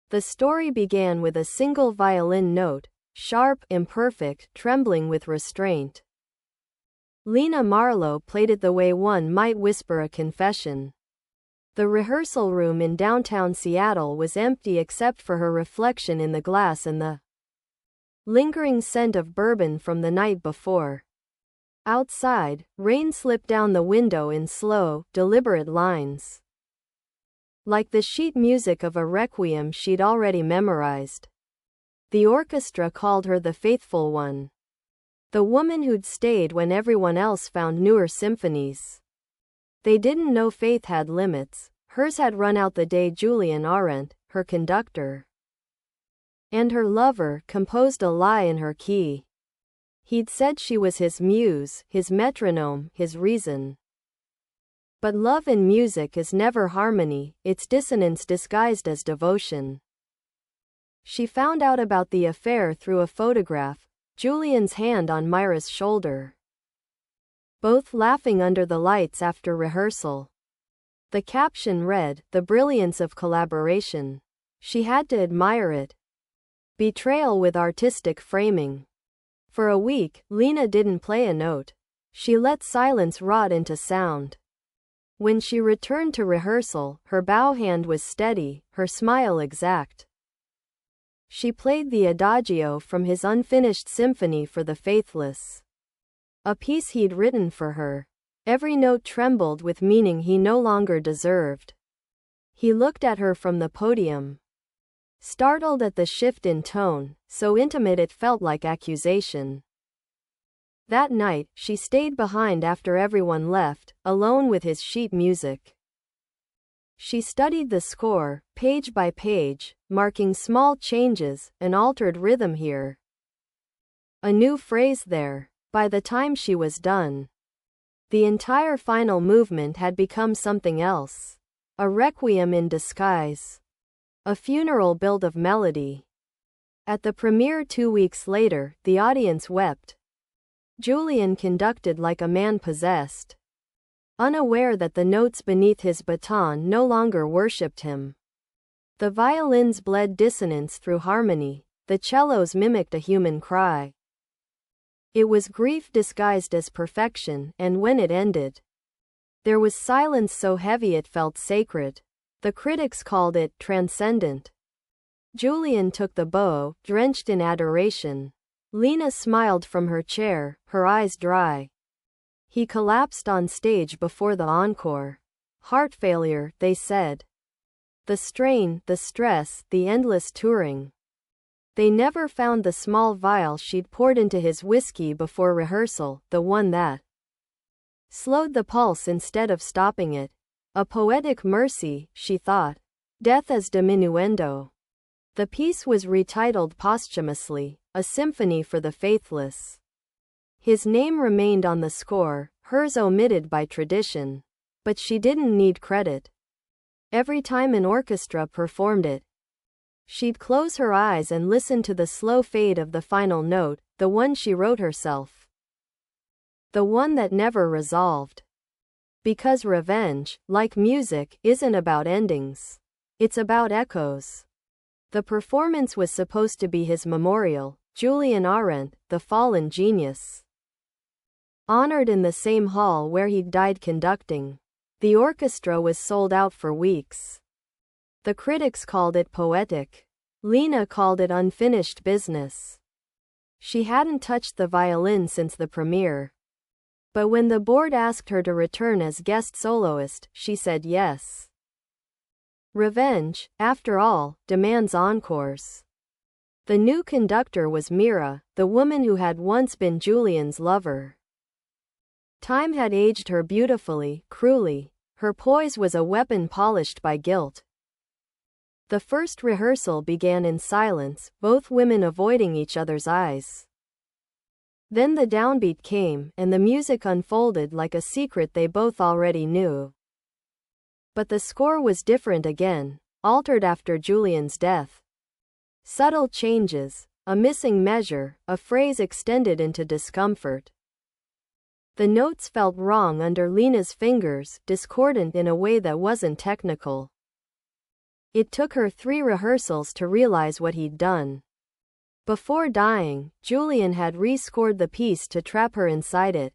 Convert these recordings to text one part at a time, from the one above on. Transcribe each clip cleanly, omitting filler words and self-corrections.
The story began with a single violin note, sharp, imperfect, trembling with restraint. Lena Marlowe played it the way one might whisper a confession. The rehearsal room in downtown Seattle was empty except for her reflection in the glass and the lingering scent of bourbon from the night before. Outside, rain slipped down the window in slow, deliberate lines, like the sheet music of a requiem she'd already memorized. The orchestra called her the faithful one, the woman who'd stayed when everyone else found newer symphonies. They didn't know faith had limits. Hers had run out the day Julian Arendt, her conductor, and her lover, composed a lie in her key. He'd said she was his muse, his metronome, his reason. But love in music is never harmony, it's dissonance disguised as devotion. She found out about the affair through a photograph, Julian's hand on Myra's shoulder, both laughing under the lights after rehearsal. The caption read, "The brilliance of collaboration." She had to admire it. Betrayal with artistic framing. For a week, Lena didn't play a note. She let silence rot into sound. When she returned to rehearsal, her bow hand was steady, her smile exact. She played the adagio from his unfinished symphony for the Faithless, a piece he'd written for her. Every note trembled with meaning he no longer deserved. He looked at her from the podium, startled at the shift in tone, so intimate it felt like accusation. That night, she stayed behind after everyone left, alone with his sheet music. She studied the score, page by page, marking small changes, an altered rhythm here, a new phrase there. By the time she was done, the entire final movement had become something else. A requiem in disguise. A funeral built of melody. At the premiere 2 weeks later, the audience wept. Julian conducted like a man possessed, unaware that the notes beneath his baton no longer worshipped him. The violins bled dissonance through harmony, the cellos mimicked a human cry. It was grief disguised as perfection, and when it ended, there was silence so heavy it felt sacred. The critics called it transcendent. Julian took the bow, drenched in adoration. Lena smiled from her chair, her eyes dry. He collapsed on stage before the encore. Heart failure, they said. The strain, the stress, the endless touring. They never found the small vial she'd poured into his whiskey before rehearsal, the one that slowed the pulse instead of stopping it. A poetic mercy, she thought. Death as diminuendo. The piece was retitled posthumously, A Symphony for the Faithless. His name remained on the score, hers omitted by tradition. But she didn't need credit. Every time an orchestra performed it, she'd close her eyes and listen to the slow fade of the final note, the one she wrote herself. The one that never resolved. Because revenge, like music, isn't about endings. It's about echoes. The performance was supposed to be his memorial, Julian Arendt, the fallen genius, honored in the same hall where he'd died conducting. The orchestra was sold out for weeks. The critics called it poetic. Lena called it unfinished business. She hadn't touched the violin since the premiere. But when the board asked her to return as guest soloist, she said yes. Revenge, after all, demands encores. The new conductor was Mira, the woman who had once been Julian's lover. Time had aged her beautifully, cruelly. Her poise was a weapon polished by guilt. The first rehearsal began in silence, both women avoiding each other's eyes. Then the downbeat came, and the music unfolded like a secret they both already knew. But the score was different again, altered after Julian's death. Subtle changes, a missing measure, a phrase extended into discomfort. The notes felt wrong under Lena's fingers, discordant in a way that wasn't technical. It took her 3 rehearsals to realize what he'd done. Before dying, Julian had re-scored the piece to trap her inside it.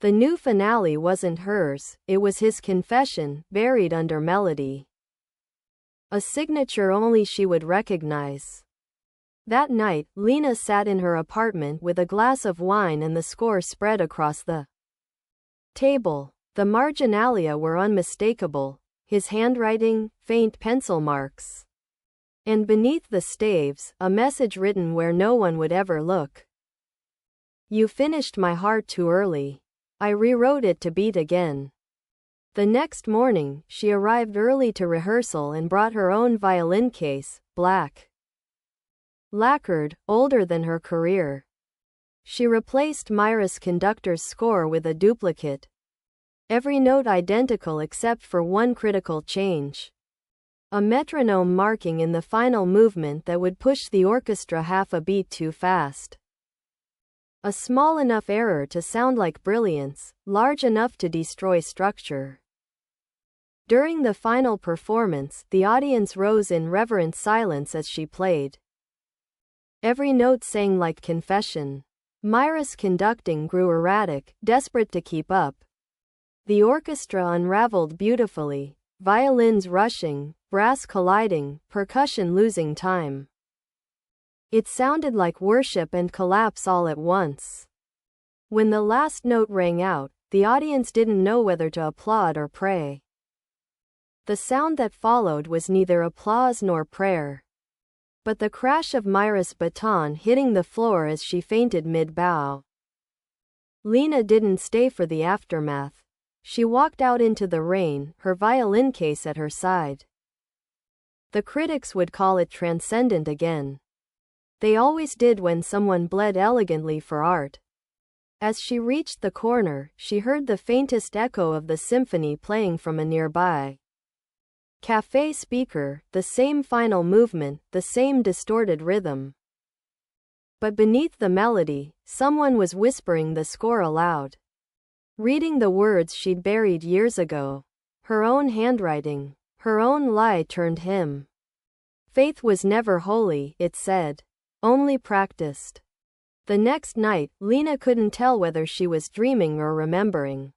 The new finale wasn't hers, it was his confession, buried under melody. A signature only she would recognize. That night, Lena sat in her apartment with a glass of wine and the score spread across the table. The marginalia were unmistakable, his handwriting, faint pencil marks. And beneath the staves, a message written where no one would ever look. You finished my heart too early. I rewrote it to beat again. The next morning, she arrived early to rehearsal and brought her own violin case, black, lacquered, older than her career. She replaced Myra's conductor's score with a duplicate. Every note identical except for one critical change. A metronome marking in the final movement that would push the orchestra half a beat too fast. A small enough error to sound like brilliance, large enough to destroy structure. During the final performance, the audience rose in reverent silence as she played. Every note sang like confession. Myra's conducting grew erratic, desperate to keep up. The orchestra unraveled beautifully, violins rushing, brass colliding, percussion losing time. It sounded like worship and collapse all at once. When the last note rang out, the audience didn't know whether to applaud or pray. The sound that followed was neither applause nor prayer. But the crash of Myra's baton hitting the floor as she fainted mid-bow. Lena didn't stay for the aftermath. She walked out into the rain, her violin case at her side. The critics would call it transcendent again. They always did when someone bled elegantly for art. As she reached the corner, she heard the faintest echo of the symphony playing from a nearby cafe speaker, the same final movement, the same distorted rhythm. But beneath the melody, someone was whispering the score aloud. Reading the words she'd buried years ago. Her own handwriting. Her own lie-turned hymn. Faith was never holy, it said. Only practiced. The next night, Lena couldn't tell whether she was dreaming or remembering.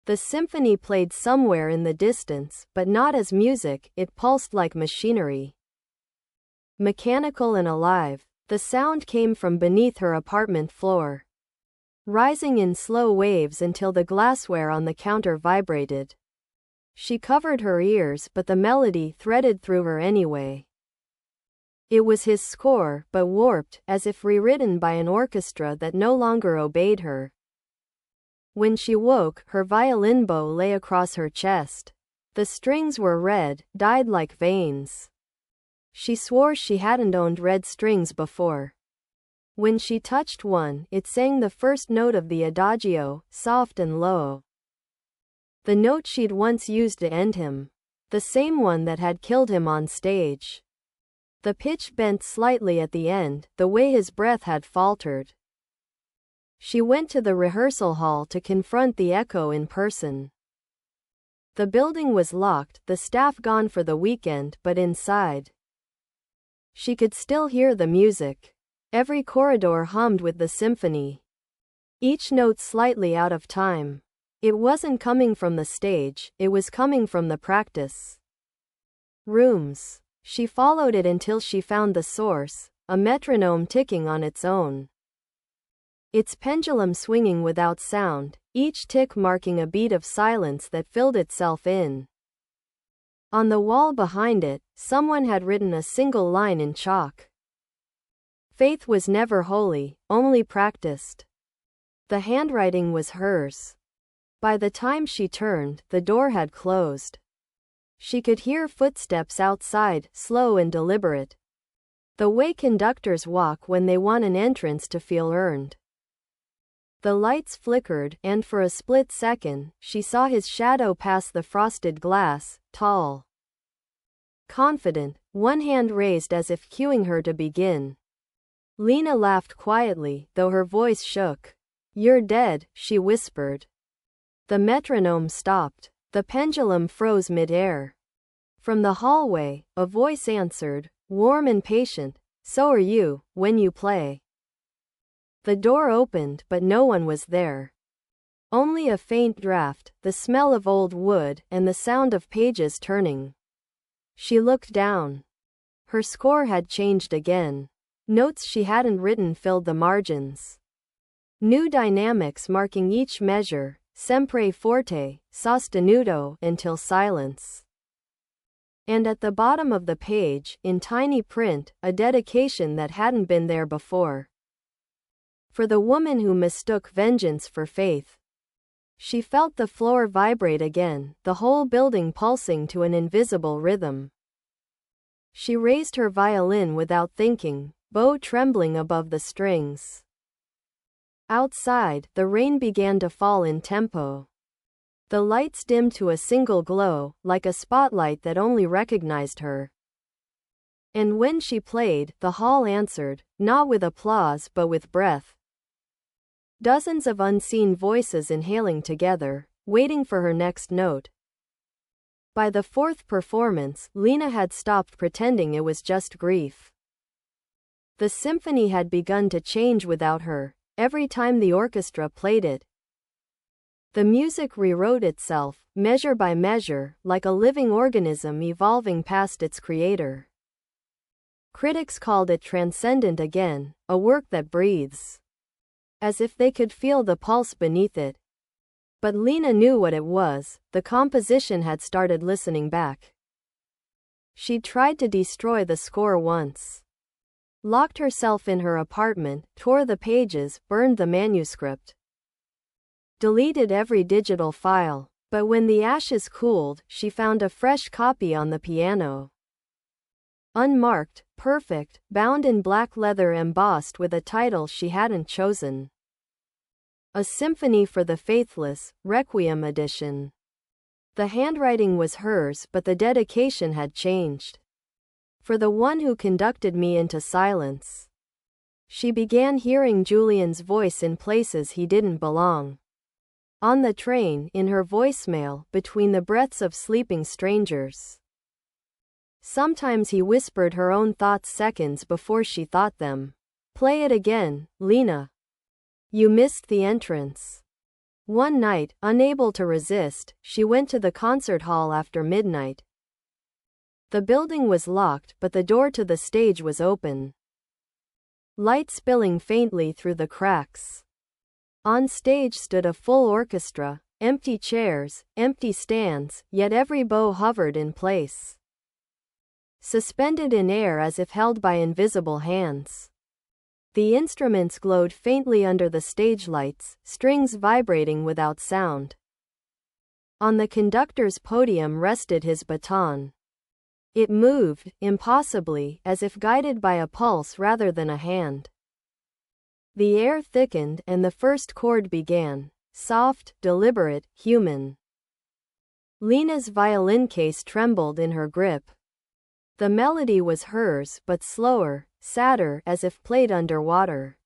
The symphony played somewhere in the distance, but not as music, it pulsed like machinery. Mechanical and alive, the sound came from beneath her apartment floor. Rising in slow waves until the glassware on the counter vibrated. She covered her ears, but the melody threaded through her anyway. It was his score, but warped, as if rewritten by an orchestra that no longer obeyed her. When she woke, her violin bow lay across her chest. The strings were red, dyed like veins. She swore she hadn't owned red strings before. When she touched one, it sang the first note of the adagio, soft and low. The note she'd once used to end him. The same one that had killed him on stage. The pitch bent slightly at the end, the way his breath had faltered. She went to the rehearsal hall to confront the echo in person. The building was locked, the staff gone for the weekend, but inside, she could still hear the music. Every corridor hummed with the symphony. Each note slightly out of time. It wasn't coming from the stage, it was coming from the practice rooms. She followed it until she found the source, a metronome ticking on its own. Its pendulum swinging without sound, each tick marking a beat of silence that filled itself in. On the wall behind it, someone had written a single line in chalk. Faith was never holy, only practiced. The handwriting was hers. By the time she turned, the door had closed. She could hear footsteps outside, slow and deliberate. The way conductors walk when they want an entrance to feel earned. The lights flickered, and for a split second, she saw his shadow pass the frosted glass, tall, confident, one hand raised as if cueing her to begin. Lena laughed quietly, though her voice shook. "You're dead," she whispered. The metronome stopped. The pendulum froze mid-air. From the hallway, a voice answered, warm and patient, "So are you, when you play." The door opened, but no one was there. Only a faint draft, the smell of old wood, and the sound of pages turning. She looked down. Her score had changed again. Notes she hadn't written filled the margins. New dynamics marking each measure, sempre forte, sostenuto, until silence. And at the bottom of the page, in tiny print, a dedication that hadn't been there before. For the woman who mistook vengeance for faith. She felt the floor vibrate again, the whole building pulsing to an invisible rhythm. She raised her violin without thinking, bow trembling above the strings. Outside, the rain began to fall in tempo. The lights dimmed to a single glow, like a spotlight that only recognized her. And when she played, the hall answered, not with applause but with breath. Dozens of unseen voices inhaling together, waiting for her next note. By the fourth performance, Lena had stopped pretending it was just grief. The symphony had begun to change without her, every time the orchestra played it. The music rewrote itself, measure by measure, like a living organism evolving past its creator. Critics called it transcendent again, a work that breathes. As if they could feel the pulse beneath it. But Lena knew what it was, the composition had started listening back. She'd tried to destroy the score once. Locked herself in her apartment, tore the pages, burned the manuscript. Deleted every digital file, but when the ashes cooled, she found a fresh copy on the piano. Unmarked, perfect, bound in black leather embossed with a title she hadn't chosen. A Symphony for the Faithless, Requiem edition. The handwriting was hers, but the dedication had changed. For the one who conducted me into silence. She began hearing Julian's voice in places he didn't belong. On the train, in her voicemail, between the breaths of sleeping strangers. Sometimes he whispered her own thoughts seconds before she thought them. Play it again, Lena. You missed the entrance. One night, unable to resist, she went to the concert hall after midnight. The building was locked, but the door to the stage was open. Light spilling faintly through the cracks. On stage stood a full orchestra, empty chairs, empty stands, yet every bow hovered in place. Suspended in air as if held by invisible hands. The instruments glowed faintly under the stage lights, strings vibrating without sound. On the conductor's podium rested his baton. It moved, impossibly, as if guided by a pulse rather than a hand. The air thickened, and the first chord began, soft, deliberate, human. Lena's violin case trembled in her grip. The melody was hers, but slower, sadder, as if played underwater.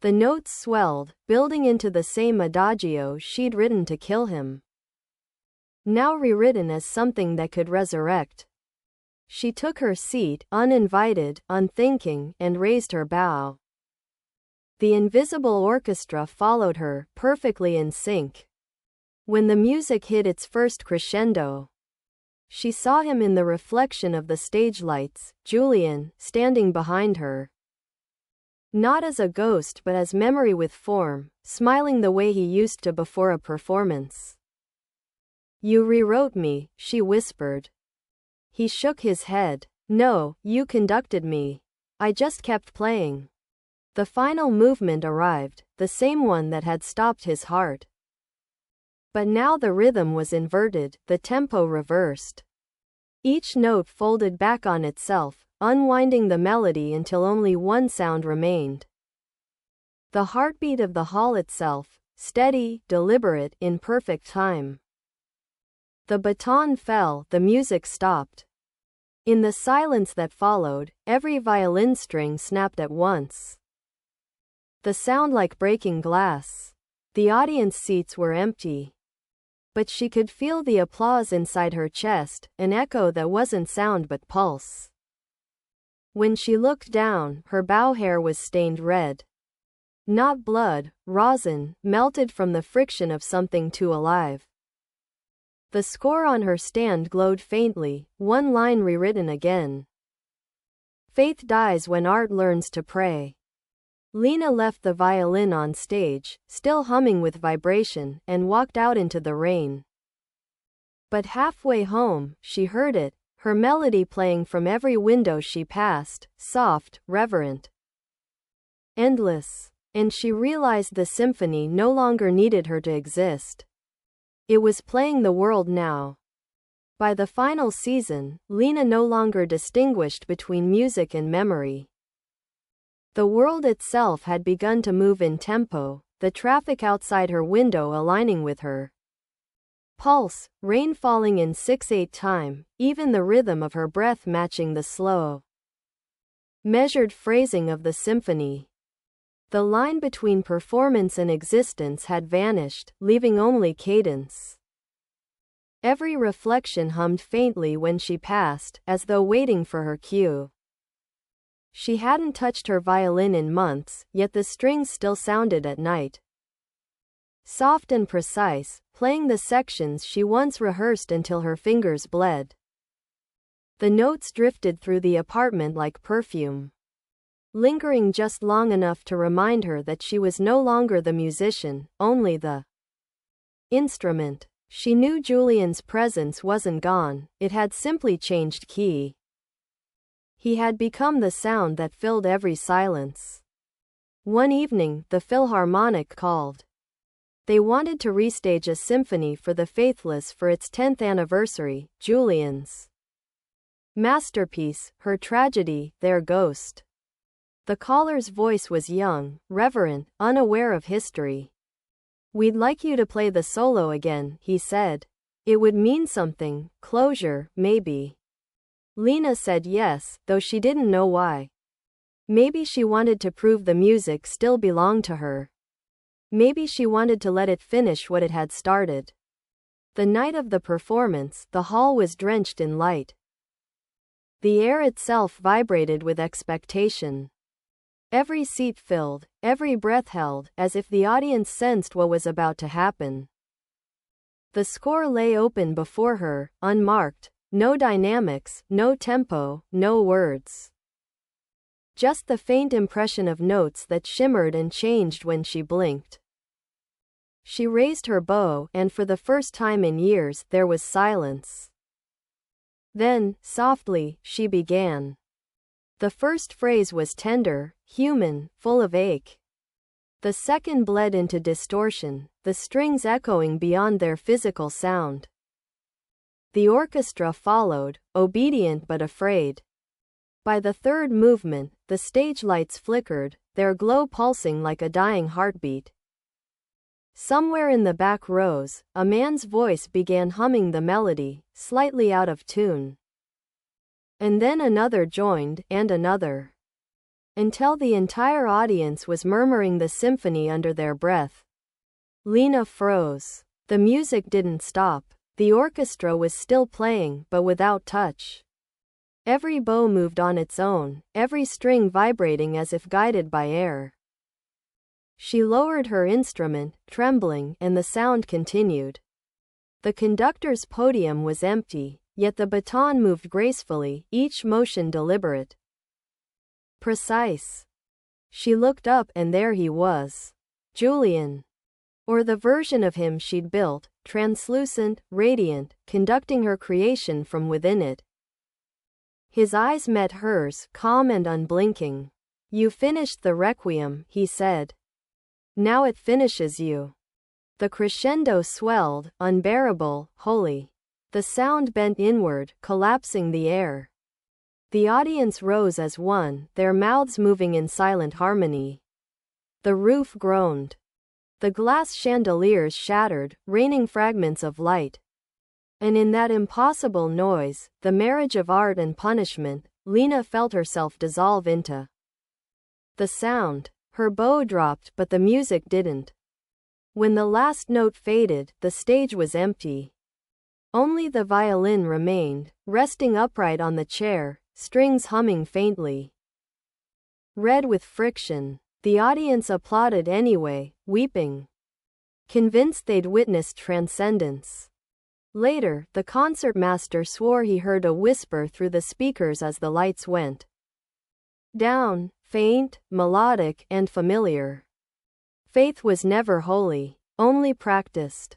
The notes swelled, building into the same adagio she'd written to kill him. Now rewritten as something that could resurrect. She took her seat, uninvited, unthinking, and raised her bow. The invisible orchestra followed her, perfectly in sync. When the music hit its first crescendo, she saw him in the reflection of the stage lights, Julian, standing behind her. Not as a ghost but as memory with form, smiling the way he used to before a performance. You rewrote me, she whispered. He shook his head. No, you conducted me. I just kept playing. The final movement arrived, the same one that had stopped his heart. But now the rhythm was inverted, the tempo reversed. Each note folded back on itself, unwinding the melody until only one sound remained. The heartbeat of the hall itself, steady, deliberate, in perfect time. The baton fell, the music stopped. In the silence that followed, every violin string snapped at once. The sound like breaking glass. The audience seats were empty. But she could feel the applause inside her chest, an echo that wasn't sound but pulse. When she looked down, her bow hair was stained red. Not blood, rosin, melted from the friction of something too alive. The score on her stand glowed faintly, one line rewritten again. Faith dies when art learns to pray. Lena left the violin on stage, still humming with vibration, and walked out into the rain. But halfway home, she heard it, her melody playing from every window she passed, soft, reverent, endless. And she realized the symphony no longer needed her to exist. It was playing the world now. By the final season, Lena no longer distinguished between music and memory. The world itself had begun to move in tempo, the traffic outside her window aligning with her pulse, rain falling in 6/8 time, even the rhythm of her breath matching the slow, measured phrasing of the symphony. The line between performance and existence had vanished, leaving only cadence. Every reflection hummed faintly when she passed, as though waiting for her cue. She hadn't touched her violin in months, yet the strings still sounded at night. Soft and precise, playing the sections she once rehearsed until her fingers bled. The notes drifted through the apartment like perfume, lingering just long enough to remind her that she was no longer the musician, only the instrument. She knew Julian's presence wasn't gone, it had simply changed key. He had become the sound that filled every silence. One evening, the Philharmonic called. They wanted to restage a symphony for the Faithless for its 10th anniversary, Julian's masterpiece, her tragedy, their ghost. The caller's voice was young, reverent, unaware of history. "We'd like you to play the solo again," he said. "It would mean something, closure, maybe." Lena said yes, though she didn't know why. Maybe she wanted to prove the music still belonged to her. Maybe she wanted to let it finish what it had started. The night of the performance, the hall was drenched in light. The air itself vibrated with expectation. Every seat filled, every breath held, as if the audience sensed what was about to happen. The score lay open before her, unmarked, no dynamics, no tempo, no words. Just the faint impression of notes that shimmered and changed when she blinked. She raised her bow, and for the first time in years, there was silence. Then, softly, she began. The first phrase was tender, human, full of ache. The second bled into distortion, the strings echoing beyond their physical sound. The orchestra followed, obedient but afraid. By the third movement, the stage lights flickered, their glow pulsing like a dying heartbeat. Somewhere in the back rows, a man's voice began humming the melody, slightly out of tune. And then another joined, and another. Until the entire audience was murmuring the symphony under their breath. Lena froze. The music didn't stop. The orchestra was still playing, but without touch. Every bow moved on its own, every string vibrating as if guided by air. She lowered her instrument, trembling, and the sound continued. The conductor's podium was empty, yet the baton moved gracefully, each motion deliberate, precise. She looked up, and there he was. Julian. Or the version of him she'd built, translucent, radiant, conducting her creation from within it. His eyes met hers, calm and unblinking. "You finished the requiem," he said. "Now it finishes you." The crescendo swelled, unbearable, holy. The sound bent inward, collapsing the air. The audience rose as one, their mouths moving in silent harmony. The roof groaned. The glass chandeliers shattered, raining fragments of light. And in that impossible noise, the marriage of art and punishment, Lena felt herself dissolve into the sound. Her bow dropped, but the music didn't. When the last note faded, the stage was empty. Only the violin remained, resting upright on the chair, strings humming faintly. Red with friction, the audience applauded anyway, weeping, convinced they'd witnessed transcendence. Later, the concertmaster swore he heard a whisper through the speakers as the lights went down, faint, melodic, and familiar. Faith was never holy, only practiced.